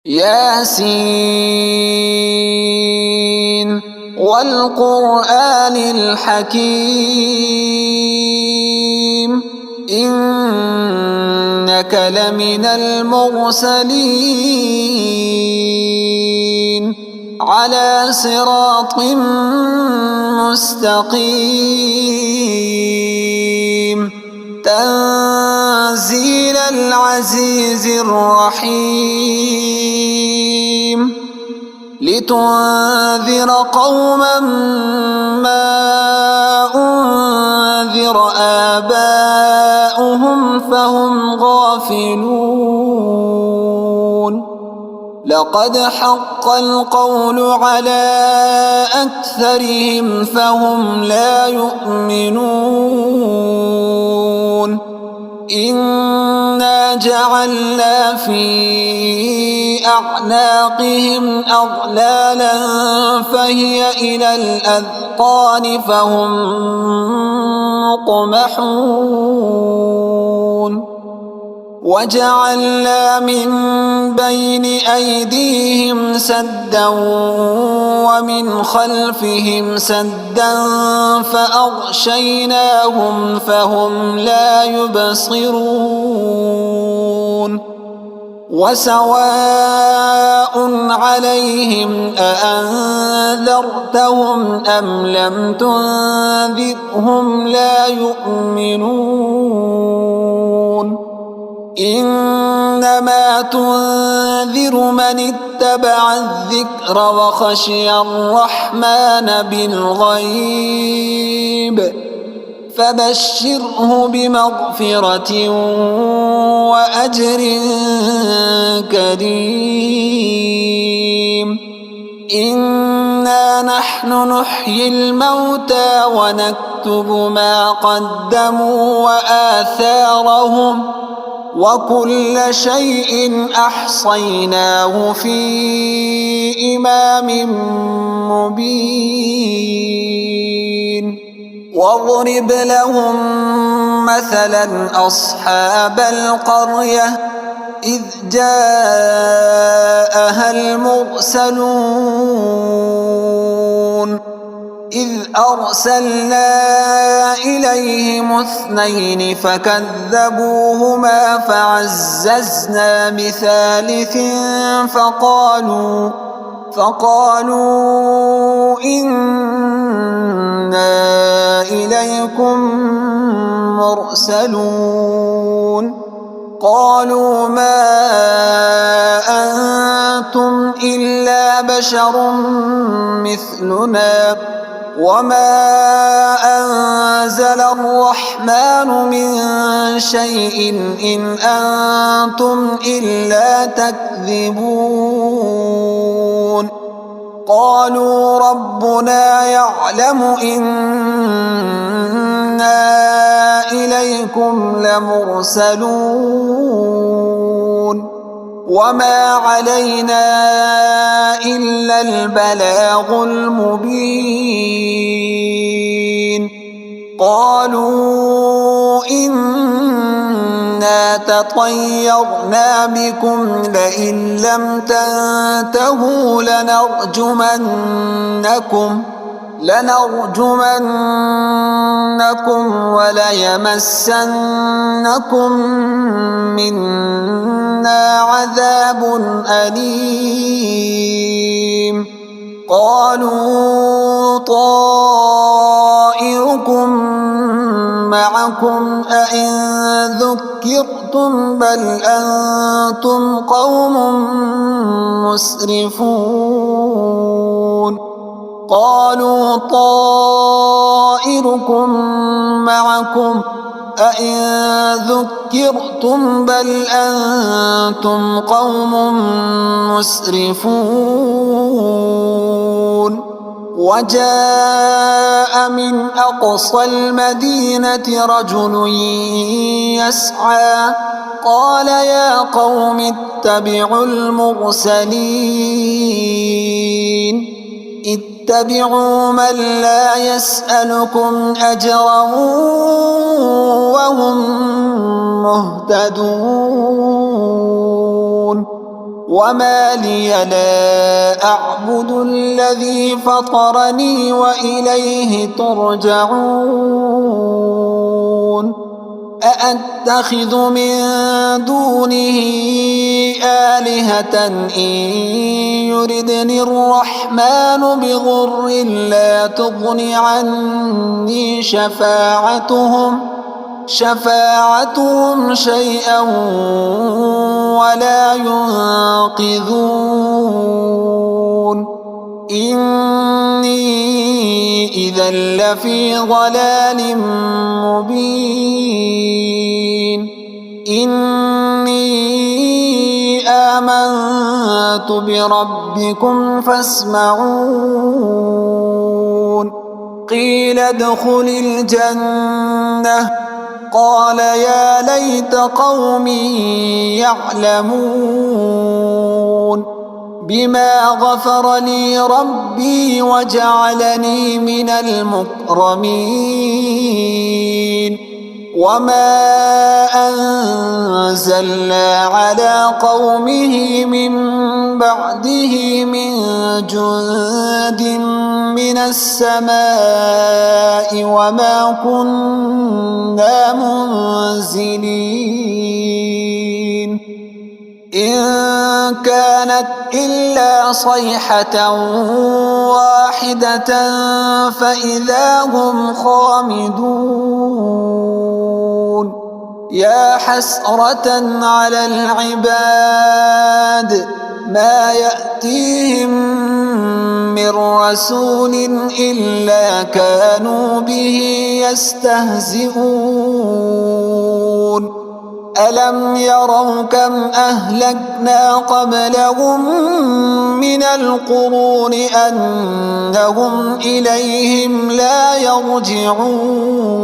ياسين والقرآن الحكيم إنك لمن المرسلين على صراط مستقيم تنزيل العزيز الرحيم لتنذر قوما ما أنذر آباؤهم فهم غافلون لقد حق القول على أكثرهم فهم لا يؤمنون إنا جعلنا في أعناقهم أغلالا فهي إلى الأذقان فهم مقمحون وجعلنا من بين أيديهم سدا ومن خلفهم سدا فأغشيناهم فهم لا يبصرون وسواء عليهم أأنذرتهم أم لم تنذرهم لا يؤمنون إنما تنذر من اتبع الذكر وخشي الرحمن بالغيب فبشره بمغفرة وأجر كريم إنا نحن نحيي الموتى ونكتب ما قدموا وآثارهم وكل شيء أحصيناه في إمام مبين واضرب لهم مثلا أصحاب القرية إذ جاءها المرسلون إذ أرسلنا إليهم اثنين فكذبوهما فعززنا بثالث فقالوا إنا إليكم مرسلون قالوا ما أنتم إلا بشر مثلنا وما أنزل الرحمن من شيء إن أنتم إلا تكذبون قالوا ربنا يعلم إنا إليكم لمرسلون وما علينا إلا البلاغ المبين قالوا إنا تطيرنا بكم لئن لم تنتهوا لنرجمنكم وليمسنكم منا عذاب أليم قالوا طائركم معكم أئن ذكرتم بل أنتم قوم مسرفون قالوا طائركم معكم أئن ذكرتم بل أنتم قوم مسرفون وجاء من أقصى المدينة رجل يسعى قال يا قوم اتبعوا المرسلين اتبعوا من لا يسألكم أجرا وهم مهتدون وما لي لا أعبد الذي فطرني وإليه ترجعون أأتخذ من دونه آلهة إن يردني الرحمن بضر لا تغن عني شفاعتهم شيئا ولا ينقذون إني إذا لفي ضلال مبين إني آمنت بربكم فاسمعون قيل ادخل الجنة قال يا ليت قومي يعلمون بما غفر لي ربي وجعلني من المكرمين وما أنزلنا على قومه من بعده من جند من السماء وما كنا منزلين إن كانت إلا صيحة واحدة فإذا هم خامدون يا حسرة على العباد ما يأتيهم من رسول إلا كانوا به يستهزئون ألم يروا كم أهلكنا قبلهم من القرون أنهم إليهم لا يرجعون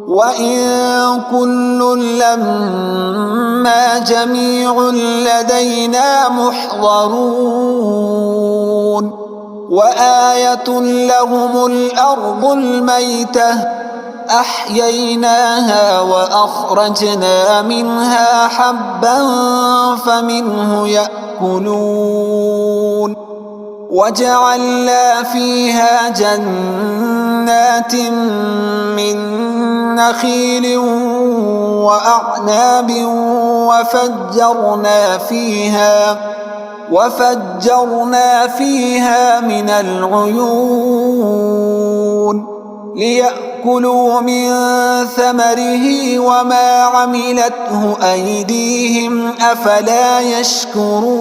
وإن كل لما جميع لدينا محضرون وآية لهم الأرض الميتة أحييناها وأخرجنا منها حبا فمنه يأكلون وجعلنا فيها جنات من نخيل وأعناب وفجرنا فيها من العيون ليأكلوا من ثمره وما عملته أيديهم أفلا يشكرون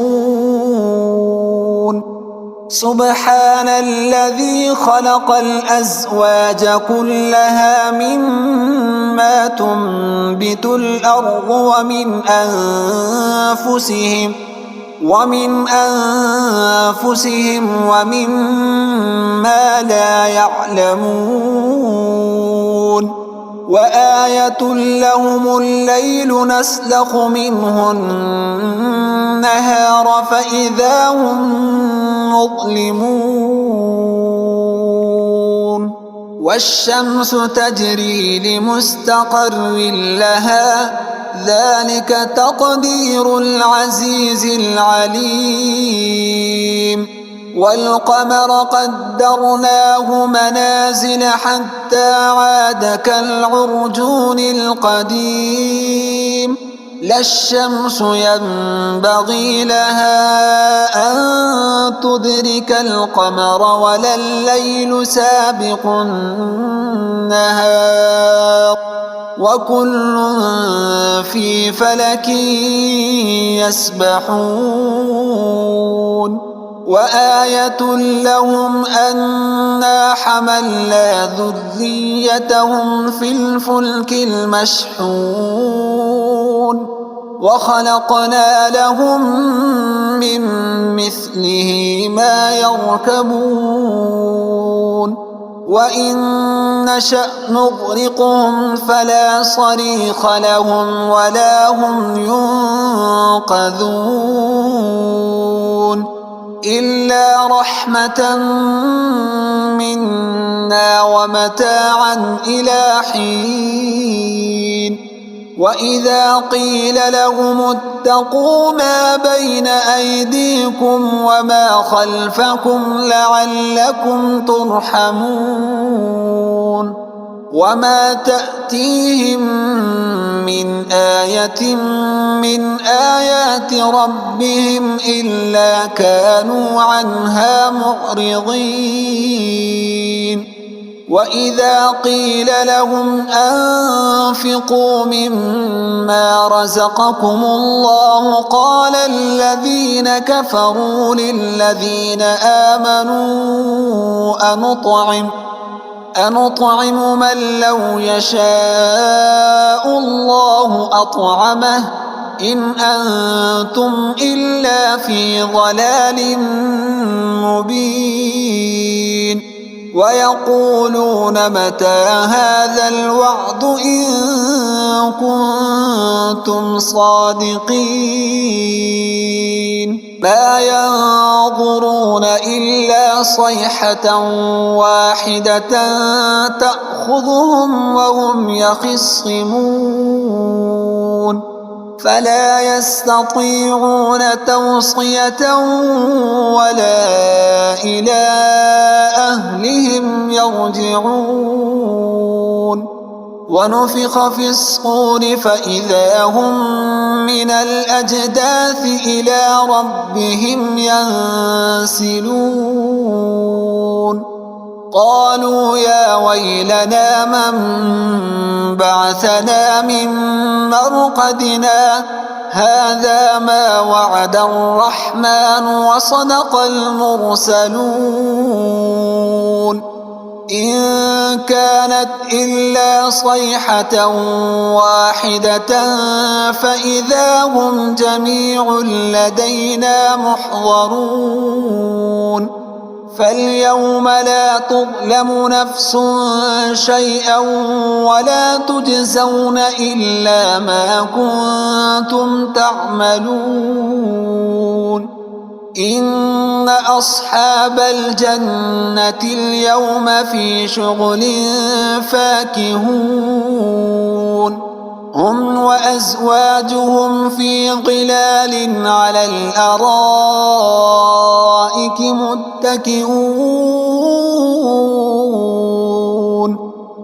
سبحان الذي خلق الأزواج كلها مما تنبت الأرض ومن أنفسهم ومما لا يعلمون وآية لهم الليل نسلخ منه النهار فإذا هم مظلمون والشمس تجري لمستقر لها ذلك تقدير العزيز العليم والقمر قدرناه منازل حتى عاد كالعرجون القديم لا الشمس ينبغي لها أن تدرك القمر ولا الليل سابق النهار وكل في فلك يسبحون وآية لهم أنا حملنا ذريتهم في الفلك المشحون وخلقنا لهم من مثله ما يركبون وإن نشأ نغرقهم فلا صريخ لهم ولا هم ينقذون إلا رحمة منا ومتاعا إلى حين وإذا قيل لهم اتقوا ما بين أيديكم وما خلفكم لعلكم ترحمون وما تأتيهم من آية من آيات ربهم إلا كانوا عنها معرضين وإذا قيل لهم أنفقوا مما رزقكم الله قال الذين كفروا للذين آمنوا أنطعم من لو يشاء الله أطعمه إن أنتم إلا في ضلال مبين ويقولون متى هذا الوعد إن كنتم صادقين ما ينظرون إلا صيحة واحدة تأخذهم وهم يخصمون فلا يستطيعون توصية ولا إلى أهلهم يرجعون ونفخ في الصور فإذا هم من الأجداث إلى ربهم ينسلون قالوا يا ويلنا من بعثنا من مرقدنا هذا ما وعد الرحمن وصدق المرسلون إن كانت إلا صيحة واحدة فإذا هم جميع لدينا محضرون فاليوم لا تظلم نفس شيئا ولا تجزون إلا ما كنتم تعملون إن أصحاب الجنة اليوم في شغل فاكهون هم وأزواجهم في ظلال على الأرائك متكئون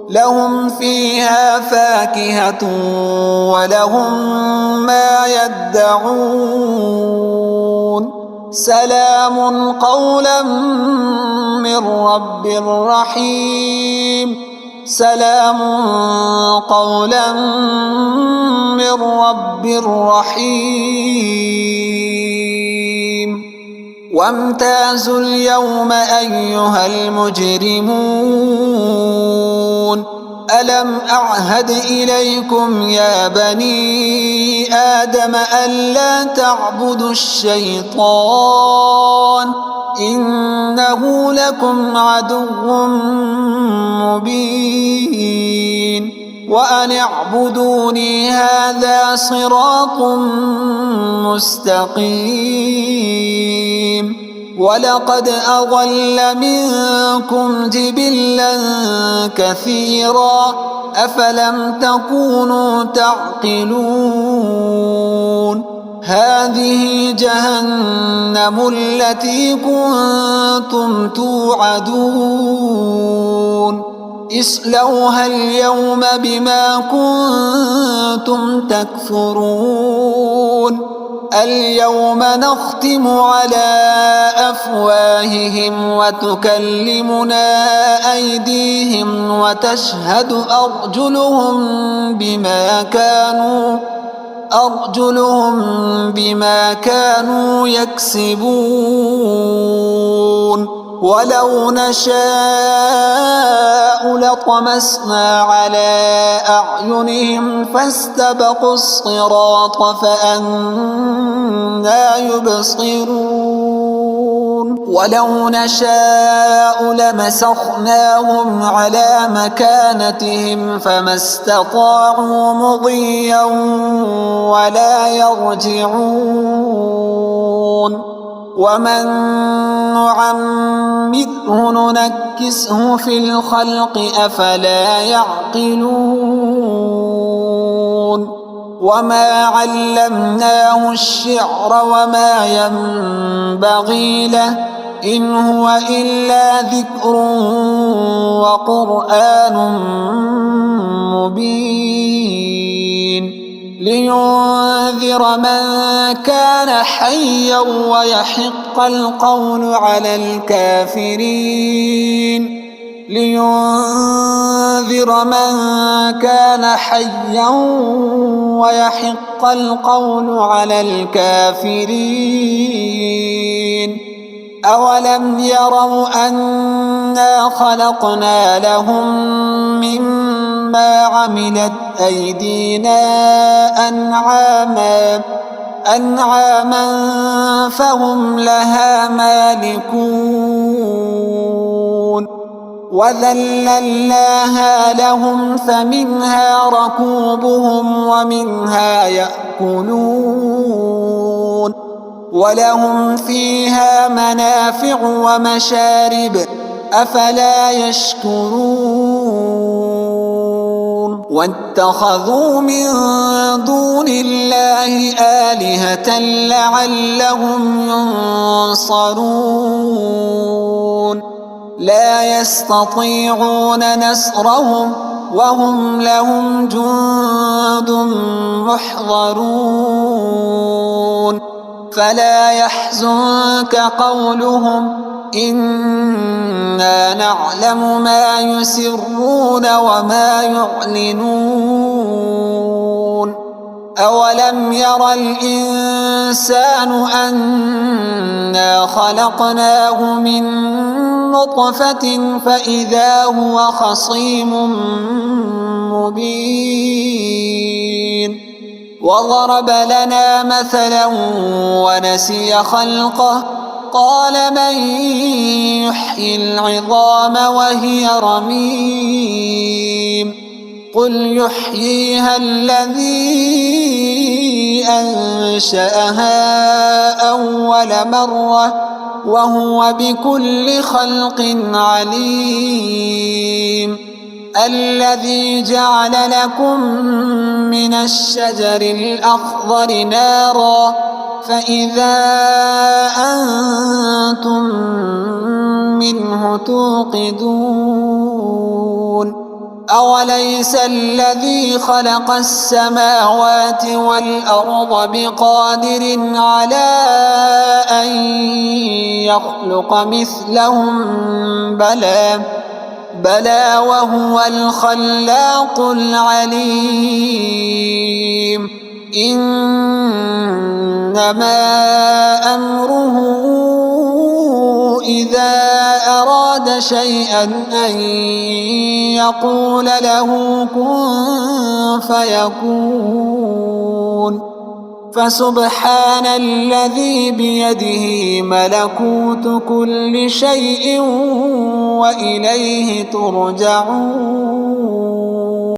لهم فيها فاكهة ولهم ما يدعون سلام قولا من رب رحيم سلام قولا من رب رحيم وامتازوا اليوم أيها المجرمون ألم أعهد إليكم يا بني آدم ألا تعبدوا الشيطان إنه لكم عدو مبين وأن اعبدوني هذا صراط مستقيم ولقد أضل منكم جبلا كثيرا أفلم تكونوا تعقلون هذه جهنم التي كنتم توعدون اصلوها اليوم بما كنتم تكفرون اليوم نختم على أفواههم وتكلمنا أيديهم وتشهد أرجلهم بما كانوا يكسبون ولو نشاء لطمسنا على أعينهم فاستبقوا الصراط فأنى يبصرون ولو نشاء لمسخناهم على مكانتهم فما استطاعوا مضيا ولا يرجعون ومن نعمره ننكسه في الخلق أفلا يعقلون وما علمناه الشعر وما ينبغي له إن هو إلا ذكر وقرآن مبين لينذر من كان حيا ويحق القول على الكافرين لينذر من كان حيا ويحق القول على الكافرين أولم يروا أنا خلقنا لهم مما عملت أيدينا أنعاما فهم لها مالكون وذللناها لهم فمنها ركوبهم ومنها يأكلون ولهم فيها منافع ومشارب أفلا يشكرون واتخذوا من دون الله آلهة لعلهم ينصرون لا يستطيعون نصرهم وهم لهم جند محضرون فلا يحزنك قولهم إنا نعلم ما يسرون وما يعلنون أولم ير الإنسان أنا خلقناه من نطفة فإذا هو خصيم مبين وضرب لنا مثلا ونسي خلقه قال من يحيي العظام وهي رميم قل يحييها الذي أنشأها أول مرة وهو بكل خلق عليم الذي جعل لكم من الشجر الأخضر نارا فإذا أنتم منه توقدون أوليس الذي خلق السماوات والأرض بقادر على أن يخلق مثلهم بلى وهو الخلاق العليم إنما أمره إذا أراد شيئا أن يقول له كن فيكون فسبحان الذي بيده ملكوت كل شيء وإليه ترجعون